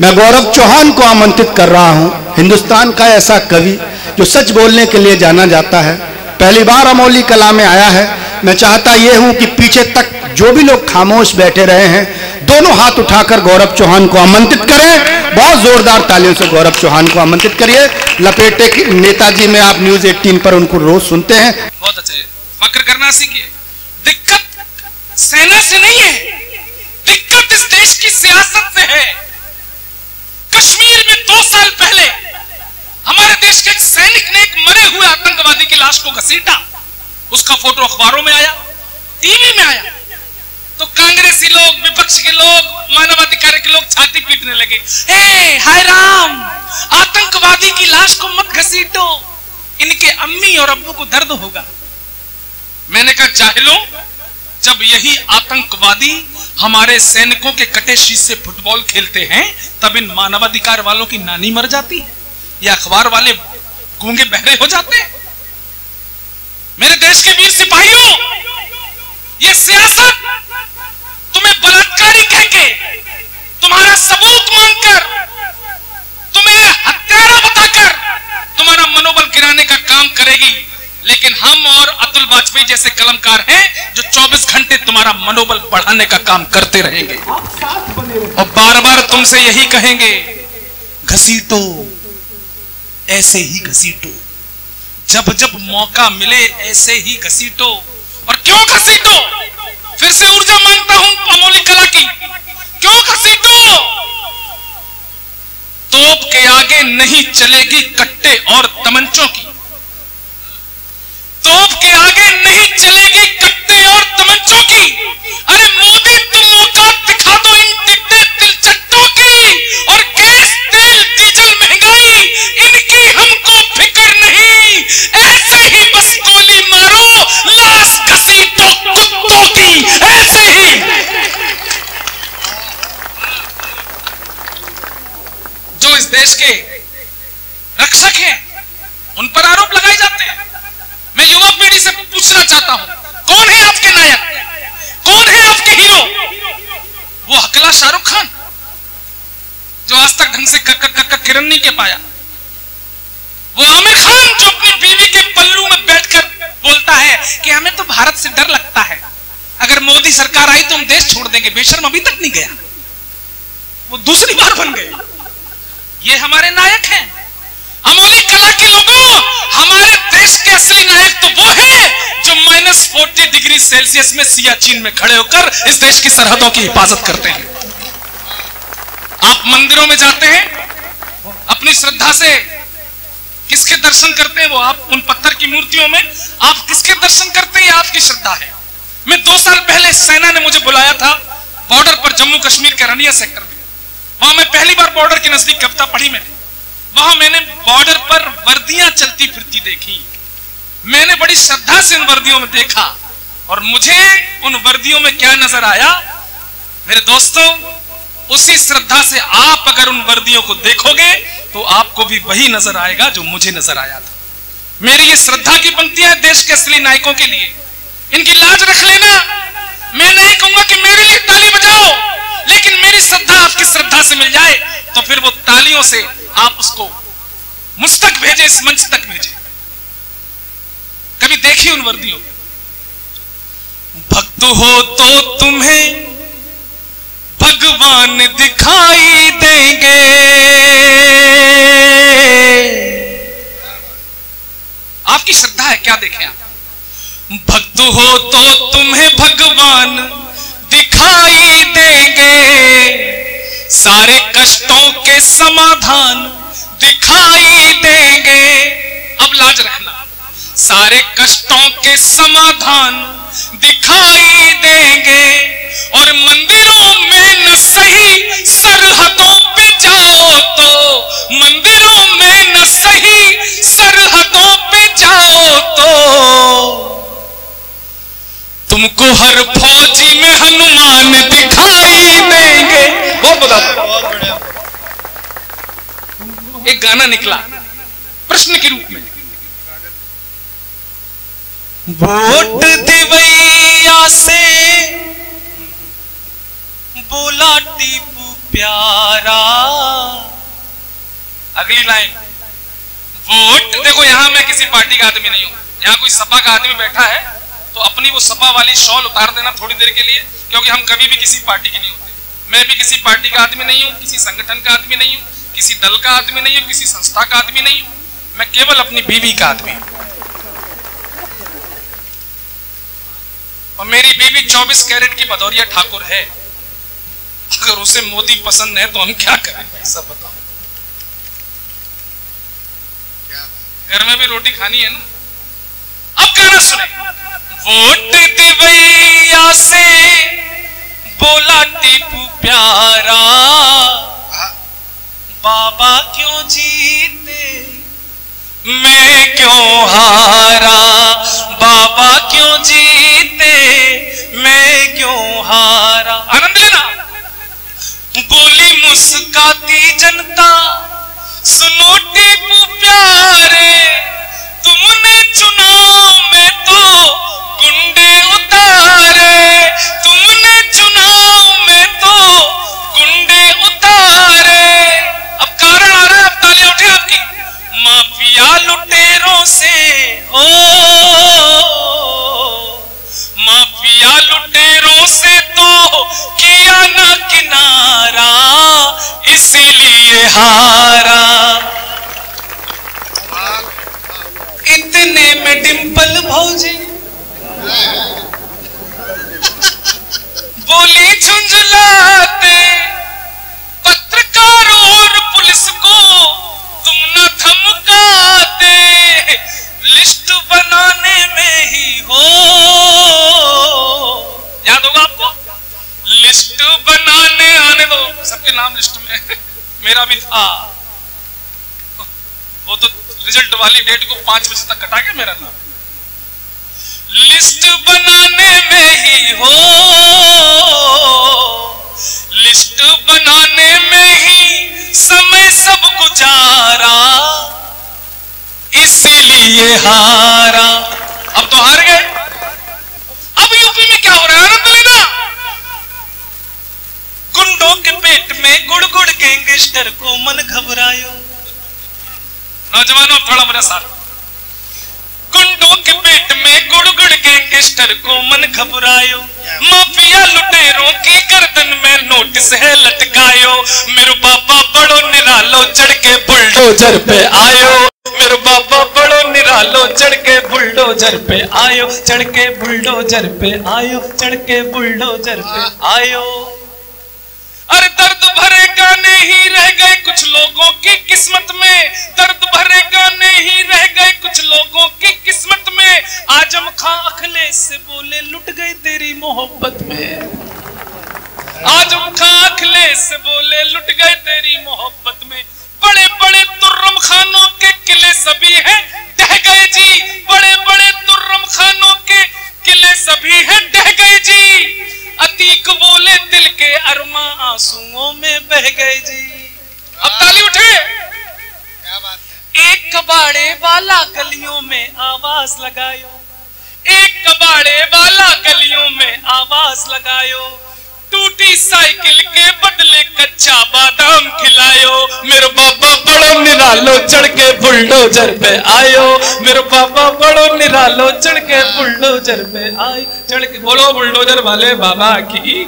मैं गौरव चौहान को आमंत्रित कर रहा हूं, हिंदुस्तान का ऐसा कवि जो सच बोलने के लिए जाना जाता है, पहली बार अमोली कला में आया है। मैं चाहता यह हूं कि पीछे तक जो भी लोग खामोश बैठे रहे हैं, दोनों हाथ उठाकर गौरव चौहान को आमंत्रित करें। बहुत जोरदार तालियों से गौरव चौहान को आमंत्रित करिए। लपेटे के नेताजी में आप न्यूज 18 पर उनको रोज सुनते हैं। बहुत अच्छे, फक्र करना सीखिए। दिक्कत सेना से नहीं है, दिक्कत इस देश की सियासत से है। कश्मीर में 2 साल पहले हमारे देश के एक सैनिक ने एक मरे हुए आतंकवादी की लाश को घसीटा, उसका फोटो अखबारों में आया, टीवी में आया, तो कांग्रेसी लोग, विपक्ष के लोग, मानवाधिकार के लोग छाती पीटने लगे। हे हाय राम, आतंकवादी की लाश को मत घसीटो, इनके अम्मी और अब्बू को दर्द होगा। मैंने कहा जाहिलो, जब यही आतंकवादी हमारे सैनिकों के कटे शीश से फुटबॉल खेलते हैं, तब इन मानवाधिकार वालों की नानी मर जाती है या अखबार वाले गूंगे बहरे हो जाते हैं। मेरे देश के वीर सिपाहियों, ये सियासत तुम्हें बलात्कारी कह के, तुम्हारा सबूत मांगकर, तुम्हें हत्यारा बताकर तुम्हारा मनोबल गिराने का काम करेगी, लेकिन हम और अतुल वाजपेयी जैसे कलमकार हैं जो 24 घंटे तुम्हारा मनोबल बढ़ाने का काम करते रहेंगे और बार बार तुमसे यही कहेंगे, घसीटो, ऐसे ही घसीटो, जब जब मौका मिले ऐसे ही घसीटो। और क्यों घसीटो? फिर से ऊर्जा मांगता हूं अमोली कला की, क्यों घसीटो? तोप के आगे नहीं चलेगी कट्टे और तमंचों की, तोप के आगे नहीं चलेगी कट्टे और तमंचों की। अरे मोदी, तुम औकात दिखा दो इन टिड्डे तिलचट्टों की, और गैस तेल डीजल महंगाई इनकी हमको फिक्र नहीं, ऐसे ही बस गोली मारो, लाश घसीटो कुत्तों की, ऐसे ही। जो इस देश के रक्षक हैं उन पर आरोप लगाए जाते हैं। मैं युवा पीढ़ी से पूछना चाहता हूं, कौन है आपके नायक, कौन है आपके हीरो? वो हकला शाहरुख खान जो आज तक ढंग से किरण नहीं के पाया, वो आमिर खान जो अपनी बीवी के पल्लू में बैठकर बोलता है कि हमें तो भारत से डर लगता है, अगर मोदी सरकार आई तो हम देश छोड़ देंगे, बेशर्म अभी तक नहीं गया, वो दूसरी बार बन गए। ये हमारे नायक हैं। अमोली कला के लोगों, हमारे देश के असली नायक तो वो हैं जो -40 डिग्री सेल्सियस में सियाचिन में खड़े होकर इस देश की सरहदों की हिफाजत करते हैं। आप मंदिरों में जाते हैं, अपनी श्रद्धा से किसके दर्शन करते हैं? वो आप उन पत्थर की मूर्तियों में आप किसके दर्शन करते हैं? आपकी श्रद्धा है। मैं 2 साल पहले सेना ने मुझे बुलाया था बॉर्डर पर, जम्मू कश्मीर के रनिया सेक्टर में। वहां मैं पहली बार बॉर्डर के नजदीक कविता पढ़ी मैंने। वहां मैंने बॉर्डर पर वर्दियां चलती फिरती देखी, मैंने बड़ी श्रद्धा से उन वर्दियों में देखा, और मुझे उन वर्दियों में क्या नजर आया मेरे दोस्तों? उसी श्रद्धा से आप अगर उन वर्दियों को देखोगे तो आपको भी वही नजर आएगा जो मुझे नजर आया था। मेरी ये श्रद्धा की पंक्तियां देश के असली नायकों के लिए, इनकी लाज रख लेना। मैं नहीं कहूंगा कि मेरे लिए ताली बजाओ, लेकिन मेरी श्रद्धा आपकी श्रद्धा से मिल जाए तो फिर वो तालियों से आप उसको मुझ तक भेजे, इस मंच तक भेजे। कभी देखिए उन वर्दियों, भक्त हो तो तुम्हें भगवान दिखाई देंगे, आपकी श्रद्धा है, क्या देखें आप? भक्त हो तो तुम्हें भगवान दिखाई देंगे, सारे कष्टों के समाधान दिखाई देंगे। अब लाज रखना, सारे कष्टों के समाधान दिखाई देंगे, और मंदिरों में न सही सरहदों पे जाओ तो, मंदिरों में न सही सरहदों पे जाओ तो, तुमको हर फौजी में हनुमान दिखाई देंगे। बहुत बढ़िया एक गाना निकला प्रश्न के रूप में, वोट दिवैया से बोला टीपू प्यारा, अगली लाइन, वोट देखो, यहां मैं किसी पार्टी का आदमी नहीं हूं, यहां कोई सपा का आदमी बैठा है तो अपनी वो सपा वाली शॉल उतार देना थोड़ी देर के लिए, क्योंकि हम कभी भी किसी पार्टी के नहीं होते। मैं भी किसी पार्टी का आदमी नहीं हूं, किसी संगठन का आदमी नहीं हूं, किसी दल का आदमी नहीं हूं, किसी संस्था का आदमी नहीं हूं, मैं केवल अपनी बीवी का आदमी हूं। और मेरी बीवी 24 कैरेट की भदौरिया ठाकुर है। अगर उसे मोदी पसंद है तो हम क्या करें भाई, सब बताओ। घर में भी रोटी खानी है ना। अब गाना सुने, वोट दिवैया से बोला टीपू प्यारा, बाबा क्यों जीते मैं क्यों हारा, बाबा क्यों जीते मैं क्यों हारा। आनंद लेना। बोली मुस्काती जनता, सुनो टीपू प्यारे, तुमने चुनाव में तो गुंडे उतारे, तुमने चुनाव में तो गुंडे उतारे। अब कारण आ रहा है, अब तालियां उठे आपकी। माफिया लुटेरों से हो, माफिया लुटेरों से तो किया ना किनारा, इसीलिए हारा। इतने में डिंपल भौजी बोली झुंझलाते, पत्रकारों और पुलिस को तुम न धमकाते, लिस्ट बनाने में ही हो, याद होगा आपको, लिस्ट बनाने आने दो, सबके नाम लिस्ट में मेरा भी था। वो तो रिजल्ट वाली डेट को 5 बजे तक कटा के मेरा नाम। लिस्ट बनाने में ही हो, लिस्ट बनाने में ही समय सब गुजारा, इसीलिए हारा। अब तो हार गए। अब यूपी में क्या हो रहा है, आनंद लेना। गुंडों के पेट में गुड़ गुड़ गैंगस्टर को मन घबरायो। नौजवानों थोड़ा मेरा साथ। गुंडों के पेट में गुड़ गुड़ गैंगस्टर को मन घबरायो, माफिया लुटेरों की गर्दन में नोटिस है लटकायो, मेरे बाबा बड़ो निरालो चढ़ के बुलडोजर पे आयो, मेरे बाबा बड़ो निरालो चढ़ के बुलडोजर पे आयो, चढ़ के बुलडोजर पे आयो, चढ़ के बुलडोजर पे आयो। अरे दर्द भरे गाने ही रह गए कुछ लोगों की किस्मत में, दर्द भरे गाने ही रह गए कुछ लोगों की किस्मत में, आजम खां अखिलेश से बोले लुट गई तेरी मोहब्बत में, आजम खां अखिलेश से बोले लुट गए तेरी मोहब्बत में। बड़े बड़े तुर्रम खानों के किले सभी हैं ढह गए जी, बड़े बड़े तुर्रम खानों के किले सभी हैं ढह गए जी, अतीक बोले दिल के अरमा आंसुओं में बह गए जी। अब ताली उठे। क्या बात है। एक कबाड़े वाला गलियों में आवाज लगायो, एक कबाड़े वाला गलियों में आवाज लगायो, टूटी साइकिल के बदले कच्चा बादाम खिलायो, मेरे बाबा बड़ो निरालो चढ़ के बुलडोजर पे आयो, मेरे बाबा बड़ो निरालो चढ़ के बुलडोजर पे आयो, चढ़ के बोलो बुलडोजर वाले बाबा की।